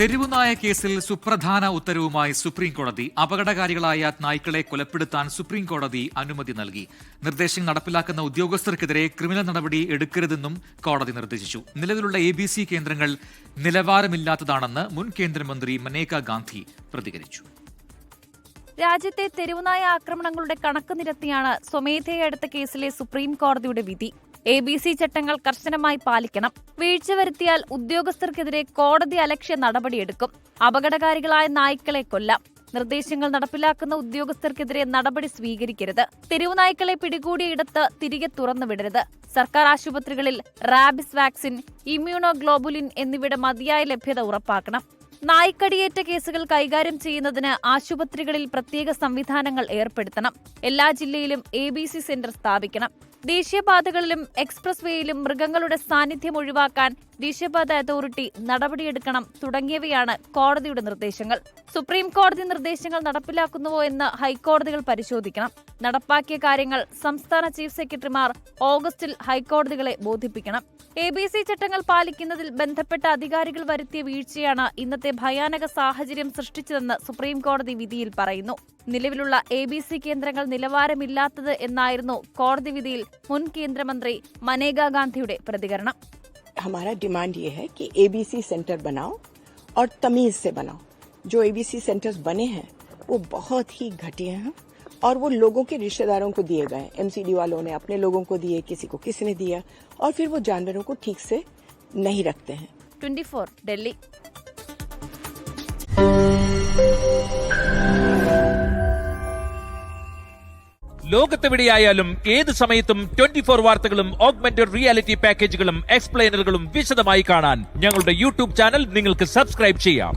തെരുവുനായ കേസിൽ സുപ്രധാന ഉത്തരവുമായി സുപ്രീംകോടതി. അപകടകാരികളായ നായ്ക്കളെ കൊലപ്പെടുത്താൻ സുപ്രീംകോടതി അനുമതി നൽകി. നിർദ്ദേശം നടപ്പിലാക്കുന്ന ഉദ്യോഗസ്ഥർക്കെതിരെ ക്രിമിനൽ നടപടി എടുക്കരുതെന്നും കോടതി നിർദ്ദേശിച്ചു. നിലവിലുള്ള ABC കേന്ദ്രങ്ങൾ നിലവാരമില്ലാത്തതാണെന്ന് മുൻ കേന്ദ്രമന്ത്രി മനേകാ ഗാന്ധി പ്രതികരിച്ചു. രാജ്യത്തെ തെരുവുനായ ആക്രമണങ്ങളുടെ കണക്ക് നിരത്തിയാണ് സ്വമേധയാ എടുത്ത കേസിലെ സുപ്രീം കോടതിയുടെ വിധി. ABC ചട്ടങ്ങൾ കർശനമായി പാലിക്കണം. വീഴ്ച വരുത്തിയാൽ ഉദ്യോഗസ്ഥർക്കെതിരെ കോടതി അലക്ഷ്യ നടപടിയെടുക്കും. അപകടകാരികളായ നായ്ക്കളെ കൊല്ലാം. നിർദ്ദേശങ്ങൾ നടപ്പിലാക്കുന്ന ഉദ്യോഗസ്ഥർക്കെതിരെ നടപടി സ്വീകരിക്കരുത്. തെരുവുനായ്ക്കളെ പിടികൂടിയിടത്ത് തിരികെ തുറന്നുവിടരുത്. സർക്കാർ ആശുപത്രികളിൽ റാബിസ് വാക്സിൻ, ഇമ്മ്യൂണോഗ്ലോബുലിൻ എന്നിവയുടെ മതിയായ ലഭ്യത ഉറപ്പാക്കണം. നായ്ക്കടിയേറ്റ കേസുകൾ കൈകാര്യം ചെയ്യുന്നതിന് ആശുപത്രികളിൽ പ്രത്യേക സംവിധാനങ്ങൾ ഏർപ്പെടുത്തണം. എല്ലാ ജില്ലയിലും ABC സെന്റർ സ്ഥാപിക്കണം. ദേശീയപാതകളിലും എക്സ്പ്രസ് വേയിലും മൃഗങ്ങളുടെ സാന്നിധ്യം ഒഴിവാക്കാൻ ദേശീയപാത അതോറിറ്റി നടപടിയെടുക്കണം തുടങ്ങിയവയാണ് കോടതിയുടെ നിർദ്ദേശങ്ങൾ. സുപ്രീം കോടതി നിർദ്ദേശങ്ങൾ നടപ്പിലാക്കുന്നുവോ എന്ന് ഹൈക്കോടതികൾ പരിശോധിക്കണം. നടപ്പാക്കിയ കാര്യങ്ങൾ സംസ്ഥാന ചീഫ് സെക്രട്ടറിമാർ ഓഗസ്റ്റിൽ ഹൈക്കോടതികളെ ബോധിപ്പിക്കണം. ABC ചട്ടങ്ങൾ പാലിക്കുന്നതിൽ ബന്ധപ്പെട്ട അധികാരികൾ വരുത്തിയ വീഴ്ചയാണ് ഇന്നത്തെ ഭയാനക സാഹചര്യം സൃഷ്ടിച്ചതെന്ന് സുപ്രീം കോടതി വിധിയിൽ പറയുന്നു. നിലവിലുള്ള ABC കേന്ദ്രങ്ങൾ നിലവാരമില്ലാത്തത് എന്നായിരുന്നു കോടതി വിധിയിൽ മുൻ കേന്ദ്രമന്ത്രി മനേകാ ഗാന്ധിയുടെ പ്രതികരണം. हमारा डिमांड ये है कि ABC सेंटर बनाओ और तमीज से बनाओ. जो ABC सेंटर्स बने हैं वो बहुत ही घटिया हैं और वो लोगों के रिश्तेदारों को दिए गए. MCD वालों ने अपने लोगों को दिए, किसी को किसी ने दिया और फिर वो जानवरों को ठीक से नहीं रखते हैं. 24 दिल्ली. ലോകത്തെവിടെയായാലും ഏത് സമയത്തും 24 വാർത്തകളും ഓഗ്മെന്റഡ് റിയാലിറ്റി പാക്കേജുകളും എക്സ്പ്ലെയിനറുകളും വിശദമായി കാണാൻ ഞങ്ങളുടെ YouTube ചാനൽ നിങ്ങൾക്ക് സബ്സ്ക്രൈബ് ചെയ്യാം.